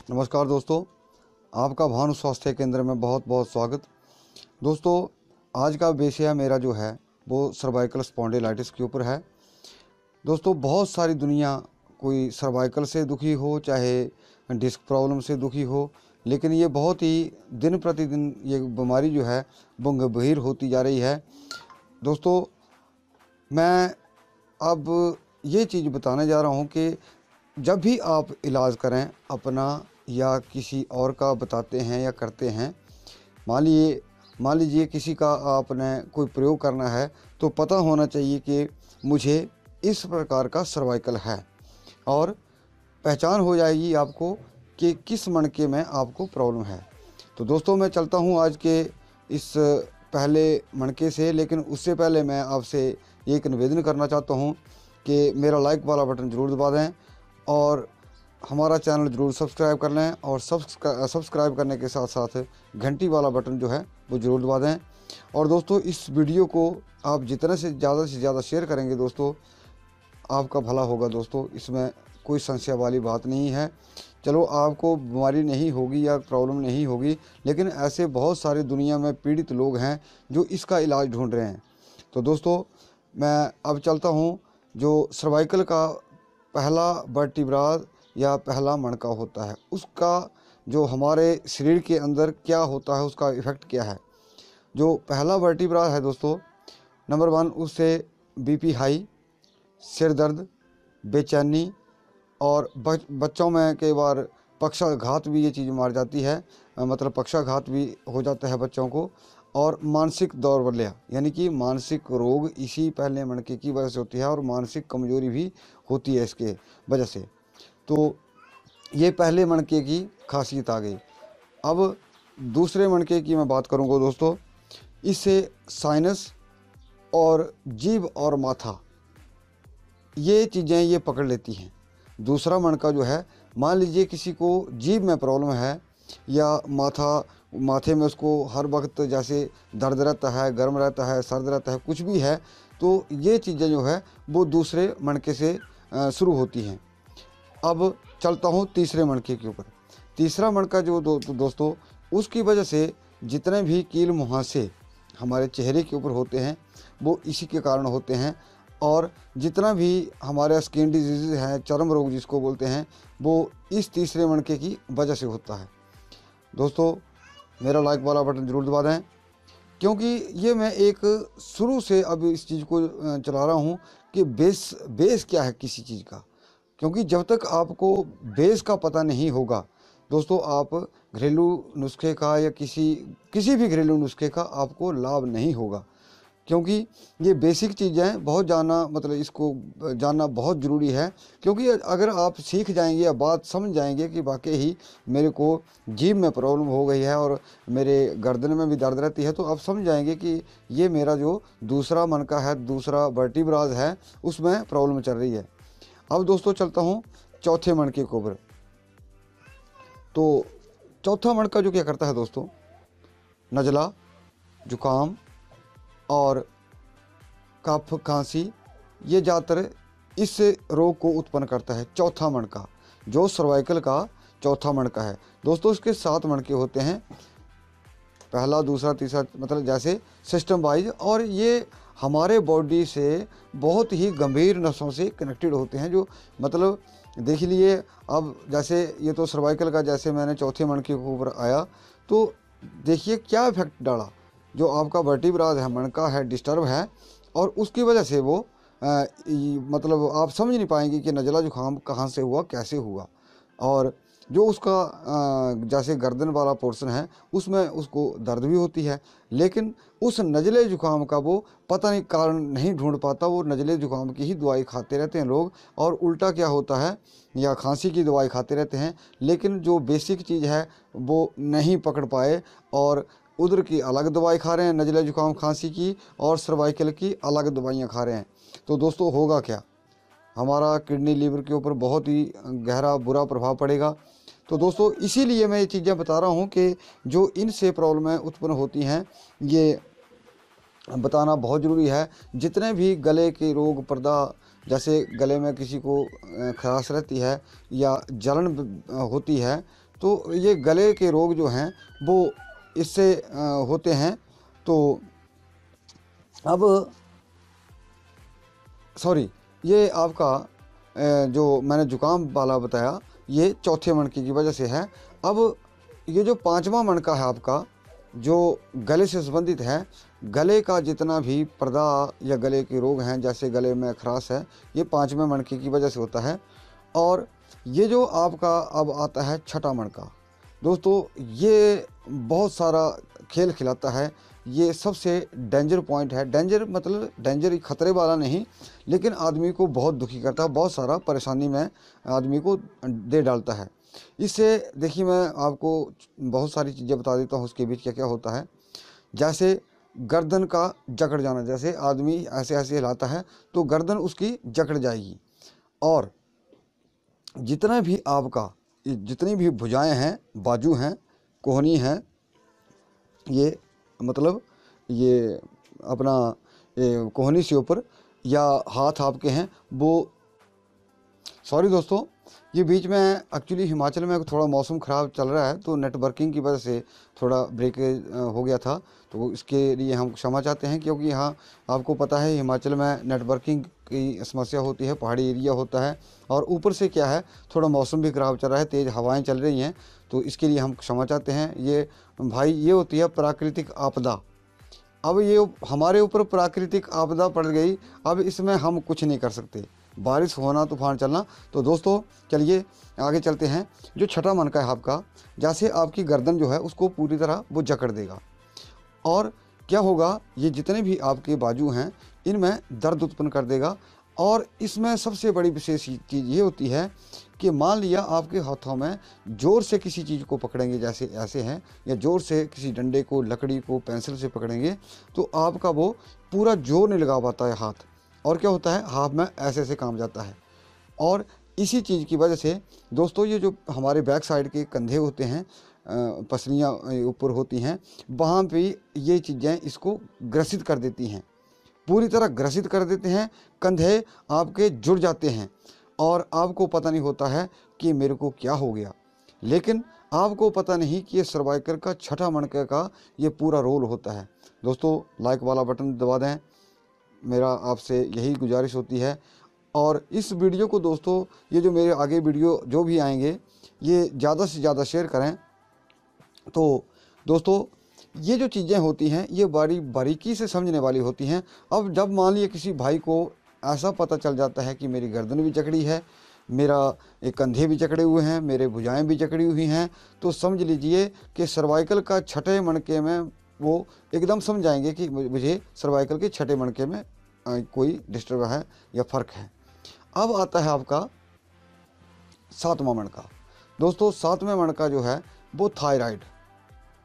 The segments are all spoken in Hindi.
नमस्कार दोस्तों, आपका भानु स्वास्थ्य केंद्र में बहुत बहुत स्वागत। दोस्तों, आज का विषय मेरा जो है वो सर्वाइकल स्पॉन्डिलाइटिस के ऊपर है। दोस्तों, बहुत सारी दुनिया कोई सर्वाइकल से दुखी हो, चाहे डिस्क प्रॉब्लम से दुखी हो, लेकिन ये बहुत ही दिन प्रतिदिन ये बीमारी जो है वो गंभीर होती जा रही है। दोस्तों, मैं अब ये चीज़ बताने जा रहा हूँ कि जब भी आप इलाज करें अपना या किसी और का बताते हैं या करते हैं, मान लीजिए किसी का आपने कोई प्रयोग करना है तो पता होना चाहिए कि मुझे इस प्रकार का सर्वाइकल है और पहचान हो जाएगी आपको कि किस मणके में आपको प्रॉब्लम है। तो दोस्तों, मैं चलता हूँ आज के इस पहले मणके से, लेकिन उससे पहले मैं आपसे एक निवेदन करना चाहता हूँ कि मेरा लाइक वाला बटन ज़रूर दबा दें और हमारा चैनल ज़रूर सब्सक्राइब कर लें और सब्सक्राइब करने के साथ साथ घंटी वाला बटन जो है वो ज़रूर दबा दें। और दोस्तों, इस वीडियो को आप जितने से ज़्यादा शेयर करेंगे दोस्तों, आपका भला होगा। दोस्तों, इसमें कोई संशय वाली बात नहीं है। चलो, आपको बीमारी नहीं होगी या प्रॉब्लम नहीं होगी, लेकिन ऐसे बहुत सारे दुनिया में पीड़ित लोग हैं जो इसका इलाज ढूंढ रहे हैं। तो दोस्तों, मैं अब चलता हूँ जो सर्वाइकल का पहला वर्टिब्रा या पहला मणका होता है, उसका जो हमारे शरीर के अंदर क्या होता है, उसका इफ़ेक्ट क्या है। जो पहला वर्टिब्रा है दोस्तों, नंबर 1, उससे बीपी हाई, सिर दर्द, बेचैनी और बच्चों में कई बार पक्षाघात भी ये चीज़ मार जाती है, मतलब पक्षाघात भी हो जाता है बच्चों को। और मानसिक दौर्बल्य यानी कि मानसिक रोग इसी पहले मणके की वजह से होती है और मानसिक कमजोरी भी होती है इसके वजह से। तो ये पहले मणके की खासियत आ गई। अब दूसरे मणके की मैं बात करूँगा दोस्तों, इससे साइनस और जीभ और माथा ये चीज़ें ये पकड़ लेती हैं। दूसरा मणका जो है, मान लीजिए किसी को जीभ में प्रॉब्लम है या माथे में उसको हर वक्त जैसे दर्द रहता है, गर्म रहता है, सर्द रहता है, कुछ भी है, तो ये चीज़ें जो है वो दूसरे मणके से शुरू होती हैं। अब चलता हूँ तीसरे मणके के ऊपर। तीसरा मणका जो दोस्तों, उसकी वजह से जितने भी कील मुहासे हमारे चेहरे के ऊपर होते हैं वो इसी के कारण होते हैं। और जितना भी हमारे स्किन डिजीज़ हैं, चर्म रोग जिसको बोलते हैं, वो इस तीसरे मणके की वजह से होता है। दोस्तों, मेरा लाइक वाला बटन ज़रूर दबा दें, क्योंकि ये मैं एक शुरू से अब इस चीज़ को चला रहा हूँ कि बेस क्या है किसी चीज़ का। क्योंकि जब तक आपको बेस का पता नहीं होगा दोस्तों, आप घरेलू नुस्खे का या किसी भी घरेलू नुस्खे का आपको लाभ नहीं होगा। क्योंकि ये बेसिक चीज़ें बहुत इसको जानना बहुत ज़रूरी है। क्योंकि अगर आप सीख जाएंगे या बात समझ जाएंगे कि वाकई ही मेरे को जीभ में प्रॉब्लम हो गई है और मेरे गर्दन में भी दर्द रहती है, तो आप समझ जाएंगे कि ये मेरा जो दूसरा मणका है, दूसरा वर्टिब्राज है, उसमें प्रॉब्लम चल रही है। अब दोस्तों, चलता हूँ चौथे मणके के ऊपर। तो चौथा मणका जो क्या करता है दोस्तों, नज़ला, जुकाम और कफ खांसी, ये ज़्यादातर इस रोग को उत्पन्न करता है। चौथा मणका जो सर्वाइकल का चौथा मणका है दोस्तों, इसके 7 मणके होते हैं, पहला, दूसरा, तीसरा, मतलब जैसे सिस्टम वाइज। और ये हमारे बॉडी से बहुत ही गंभीर नसों से कनेक्टेड होते हैं। जो मतलब देख लिए, अब जैसे ये तो सर्वाइकल का जैसे मैंने चौथे मणके के ऊपर आया, तो देखिए क्या इफेक्ट डाला। जो आपका वर्टिब्राज है, मणका है, डिस्टर्ब है, और उसकी वजह से वो मतलब आप समझ नहीं पाएंगे कि नज़ला जुकाम कहाँ से हुआ, कैसे हुआ। और जो उसका जैसे गर्दन वाला पोर्शन है, उसमें उसको दर्द भी होती है, लेकिन उस नज़ले जुकाम का वो पता नहीं कारण नहीं ढूंढ पाता। वो नज़ले जुकाम की ही दवाई खाते रहते हैं लोग, और उल्टा क्या होता है, या खांसी की दवाई खाते रहते हैं, लेकिन जो बेसिक चीज़ है वो नहीं पकड़ पाए, और उधर की अलग दवाई खा रहे हैं, नज़ले जुकाम खांसी की, और सर्वाइकल की अलग दवाइयाँ खा रहे हैं। तो दोस्तों, होगा क्या, हमारा किडनी लीवर के ऊपर बहुत ही गहरा बुरा प्रभाव पड़ेगा। तो दोस्तों, इसीलिए मैं ये चीज़ें बता रहा हूँ कि जो इनसे प्रॉब्लमें उत्पन्न होती हैं ये बताना बहुत ज़रूरी है। जितने भी गले के रोग पर्दा, जैसे गले में किसी को खराश रहती है या जलन होती है, तो ये गले के रोग जो हैं वो इससे होते हैं। तो अब सॉरी, ये आपका जो मैंने जुकाम वाला बताया ये चौथे मणके की वजह से है। अब ये जो पांचवा मणका है आपका, जो गले से संबंधित है, गले का जितना भी पर्दा या गले के रोग हैं, जैसे गले में खराश है, ये पांचवें मणके की वजह से होता है। और ये जो आपका अब आता है छठा मणका, दोस्तों ये बहुत सारा खेल खिलाता है। ये सबसे डेंजर पॉइंट है। डेंजर मतलब डेंजर खतरे वाला नहीं, लेकिन आदमी को बहुत दुखी करता है, बहुत सारा परेशानी में आदमी को दे डालता है। इससे देखिए, मैं आपको बहुत सारी चीज़ें बता देता हूँ उसके बीच क्या क्या होता है। जैसे गर्दन का जकड़ जाना, जैसे आदमी ऐसे ऐसे हिलाता है तो गर्दन उसकी जकड़ जाएगी। और जितना भी आपका जितनी भी भुजाएं हैं, बाजू हैं, कोहनी हैं, ये मतलब ये अपना ये कोहनी से ऊपर या हाथ आपके हैं वो, सॉरी दोस्तों, ये बीच में एक्चुअली हिमाचल में थोड़ा मौसम ख़राब चल रहा है तो नेटवर्किंग की वजह से थोड़ा ब्रेकेज हो गया था, तो इसके लिए हम क्षमा चाहते हैं। क्योंकि यहाँ आपको पता है हिमाचल में नेटवर्किंग की समस्या होती है, पहाड़ी एरिया होता है, और ऊपर से क्या है थोड़ा मौसम भी ख़राब चल रहा है, तेज़ हवाएं चल रही हैं, तो इसके लिए हम क्षमा चाहते हैं। ये भाई ये होती है प्राकृतिक आपदा। अब ये हमारे ऊपर प्राकृतिक आपदा पड़ गई, अब इसमें हम कुछ नहीं कर सकते, बारिश होना तूफान चलना। तो दोस्तों चलिए आगे चलते हैं। जो छठा मणका है आपका, जैसे आपकी गर्दन जो है उसको पूरी तरह वो जकड़ देगा, और क्या होगा, ये जितने भी आपके बाजू हैं इनमें दर्द उत्पन्न कर देगा। और इसमें सबसे बड़ी विशेष चीज़ ये होती है कि मान लिया आपके हाथों में ज़ोर से किसी चीज़ को पकड़ेंगे, जैसे ऐसे हैं, या ज़ोर से किसी डंडे को, लकड़ी को, पेंसिल से पकड़ेंगे तो आपका वो पूरा जोर नहीं लगा पाता है हाथ, और क्या होता है हाथ में ऐसे ऐसे काम जाता है। और इसी चीज़ की वजह से दोस्तों ये जो हमारे बैक साइड के कंधे होते हैं, पसलियाँ ऊपर होती हैं, वहाँ पे ये चीज़ें इसको ग्रसित कर देती हैं, पूरी तरह ग्रसित कर देते हैं। कंधे आपके जुड़ जाते हैं और आपको पता नहीं होता है कि मेरे को क्या हो गया, लेकिन आपको पता नहीं कि ये सर्वाइकल का छठा मणके का ये पूरा रोल होता है। दोस्तों लाइक वाला बटन दबा दें, मेरा आपसे यही गुजारिश होती है। और इस वीडियो को दोस्तों, ये जो मेरे आगे वीडियो जो भी आएंगे, ये ज़्यादा से ज़्यादा शेयर करें। तो दोस्तों ये जो चीज़ें होती हैं ये बारीकी से समझने वाली होती हैं। अब जब मान लिया किसी भाई को ऐसा पता चल जाता है कि मेरी गर्दन भी जकड़ी है, मेरा एक कंधे भी जकड़े हुए हैं, मेरे भुजाएं भी जकड़ी हुई हैं, तो समझ लीजिए कि सर्वाइकल का छठे मणके में वो एकदम समझ जाएंगे कि मुझे सर्वाइकल के छठे मणके में कोई डिस्टर्ब है या फ़र्क है। अब आता है आपका सातवां मणका। दोस्तों सातवें मणका जो है वो थायराइड,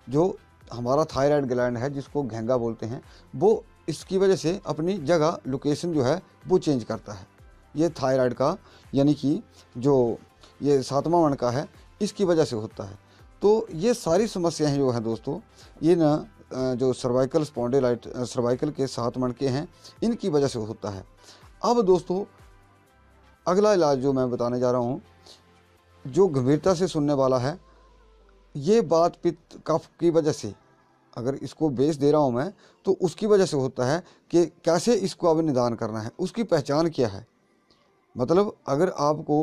जो हमारा थायराइड ग्लैंड है जिसको घेंगा बोलते हैं, वो इसकी वजह से अपनी जगह लोकेशन जो है वो चेंज करता है। ये थायराइड का यानी कि जो ये सातवां मणका है इसकी वजह से होता है। तो ये सारी समस्याएं जो हैं दोस्तों, ये ना जो सर्वाइकल स्पॉन्डिलाइटिस, सर्वाइकल के 7 मणके हैं, इनकी वजह से होता है। अब दोस्तों अगला इलाज जो मैं बताने जा रहा हूँ, जो गंभीरता से सुनने वाला है, ये बात पित्त कफ की वजह से, अगर इसको बेस दे रहा हूँ मैं तो उसकी वजह से होता है कि कैसे इसको अब निदान करना है, उसकी पहचान क्या है। मतलब अगर आपको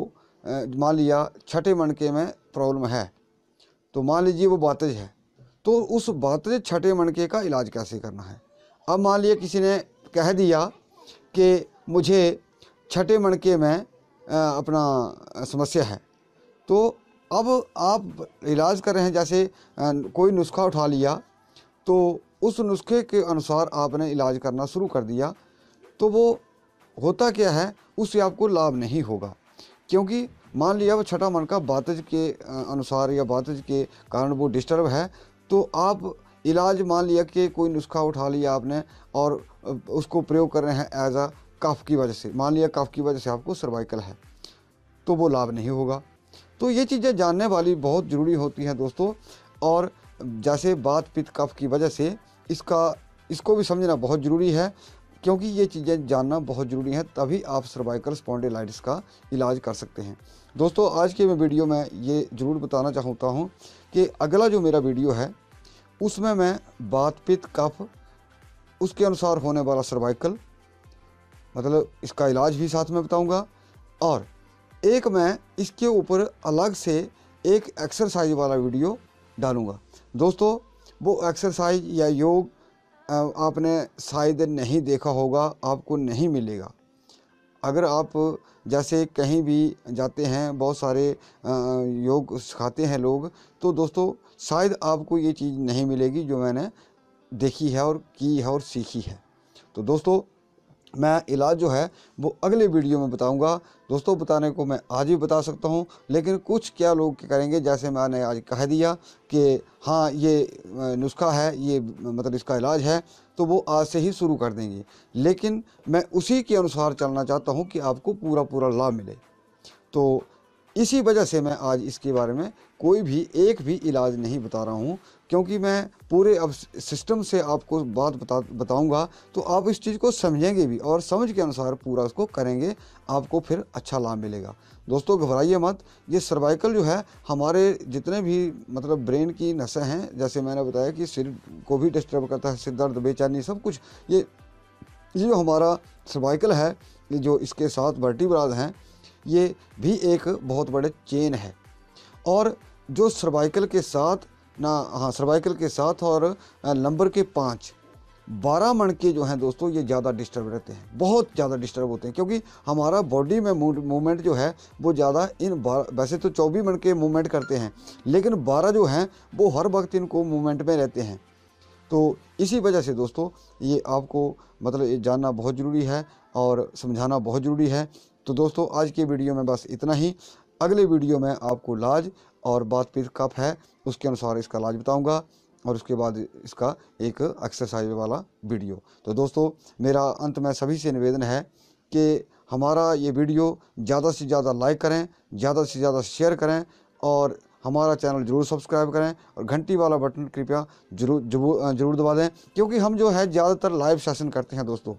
मान लिया छठे मणके में प्रॉब्लम है, तो मान लीजिए वो वातज है, तो उस वातज छठे मणके का इलाज कैसे करना है। अब मान लिया किसी ने कह दिया कि मुझे छठे मणके में अपना समस्या है, तो अब आप इलाज कर रहे हैं, जैसे कोई नुस्खा उठा लिया तो उस नुस्खे के अनुसार आपने इलाज करना शुरू कर दिया, तो वो होता क्या है, उससे आपको लाभ नहीं होगा। क्योंकि मान लिया वो छठा मणका वातज के अनुसार या वातज के कारण वो डिस्टर्ब है, तो आप इलाज मान लिया कि कोई नुस्खा उठा लिया आपने और उसको प्रयोग कर रहे हैं एज अ कफ की वजह से, मान लिया कफ की वजह से आपको सर्वाइकल है, तो वो लाभ नहीं होगा। तो ये चीज़ें जानने वाली बहुत ज़रूरी होती हैं दोस्तों। और जैसे बात पित्त कफ की वजह से इसको भी समझना बहुत ज़रूरी है क्योंकि ये चीज़ें जानना बहुत ज़रूरी है, तभी आप सर्वाइकल स्पॉन्डिलाइटिस का इलाज कर सकते हैं। दोस्तों आज के वीडियो में ये ज़रूर बताना चाहता हूँ कि अगला जो मेरा वीडियो है उसमें मैं वात पित्त कफ उसके अनुसार होने वाला सर्वाइकल मतलब इसका इलाज भी साथ में बताऊंगा, और एक मैं इसके ऊपर अलग से एक एक्सरसाइज वाला वीडियो डालूंगा। दोस्तों वो एक्सरसाइज या योग आपने शायद नहीं देखा होगा, आपको नहीं मिलेगा। अगर आप जैसे कहीं भी जाते हैं, बहुत सारे योग सिखाते हैं लोग, तो दोस्तों शायद आपको ये चीज़ नहीं मिलेगी जो मैंने देखी है और की है और सीखी है। तो दोस्तों मैं इलाज जो है वो अगले वीडियो में बताऊंगा। दोस्तों बताने को मैं आज भी बता सकता हूं, लेकिन कुछ क्या लोग करेंगे, जैसे मैंने आज कह दिया कि हाँ ये नुस्खा है, ये मतलब इसका इलाज है, तो वो आज से ही शुरू कर देंगे। लेकिन मैं उसी के अनुसार चलना चाहता हूं कि आपको पूरा पूरा लाभ मिले। तो इसी वजह से मैं आज इसके बारे में कोई भी एक भी इलाज नहीं बता रहा हूँ, क्योंकि मैं पूरे अब सिस्टम से आपको बात बताऊंगा तो आप इस चीज़ को समझेंगे भी और समझ के अनुसार पूरा उसको करेंगे, आपको फिर अच्छा लाभ मिलेगा। दोस्तों घबराइए मत, ये सर्वाइकल जो है हमारे जितने भी मतलब ब्रेन की नसें हैं, जैसे मैंने बताया कि सिर को भी डिस्टर्ब करता है, सिर दर्द, बेचैनी, सब कुछ ये जो हमारा सर्वाइकल है, ये जो इसके साथ वर्टिब्राज हैं, ये भी एक बहुत बड़े चेन है। और जो सर्वाइकल के साथ सर्वाइकल के साथ और नंबर के 12 मणके जो हैं दोस्तों, ये ज़्यादा डिस्टर्ब रहते हैं, बहुत ज़्यादा डिस्टर्ब होते हैं, क्योंकि हमारा बॉडी में मूवमेंट जो है वो ज़्यादा वैसे तो 24 मणके मूवमेंट करते हैं, लेकिन 12 जो हैं वो हर वक्त इनको मूवमेंट में रहते हैं। तो इसी वजह से दोस्तों ये आपको मतलब ये जानना बहुत ज़रूरी है और समझाना बहुत ज़रूरी है। तो दोस्तों आज के वीडियो में बस इतना ही। अगले वीडियो में आपको इलाज और बात पित्त कफ है उसके अनुसार इसका इलाज बताऊंगा, और उसके बाद इसका एक एक्सरसाइज वाला वीडियो। तो दोस्तों मेरा अंत में सभी से निवेदन है कि हमारा ये वीडियो ज़्यादा से ज़्यादा लाइक करें, ज़्यादा से ज़्यादा शेयर करें, और हमारा चैनल ज़रूर सब्सक्राइब करें, और घंटी वाला बटन कृपया ज़रूर दबा दें, क्योंकि हम जो है ज़्यादातर लाइव सेशन करते हैं दोस्तों।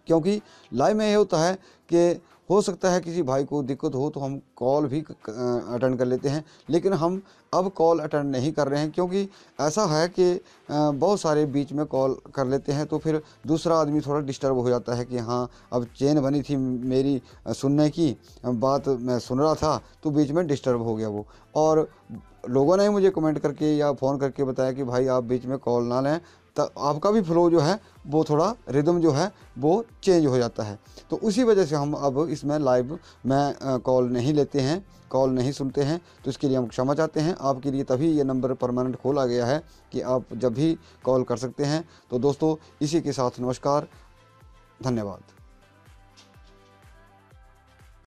क्योंकि लाइव में ये होता है कि हो सकता है किसी भाई को दिक्कत हो तो हम कॉल भी अटेंड कर लेते हैं, लेकिन हम अब कॉल अटेंड नहीं कर रहे हैं, क्योंकि ऐसा है कि बहुत सारे बीच में कॉल कर लेते हैं, तो फिर दूसरा आदमी थोड़ा डिस्टर्ब हो जाता है कि हाँ अब चेन बनी थी मेरी सुनने की, बात मैं सुन रहा था तो बीच में डिस्टर्ब हो गया वो। और लोगों ने मुझे कमेंट करके या फ़ोन करके बताया कि भाई आप बीच में कॉल ना लें, तो आपका भी फ्लो जो है वो थोड़ा रिदम जो है वो चेंज हो जाता है। तो उसी वजह से हम अब इसमें लाइव में कॉल नहीं लेते हैं, कॉल नहीं सुनते हैं, तो इसके लिए हम क्षमा चाहते हैं। आपके लिए तभी ये नंबर परमानेंट खोला गया है कि आप जब भी कॉल कर सकते हैं। तो दोस्तों इसी के साथ नमस्कार, धन्यवाद।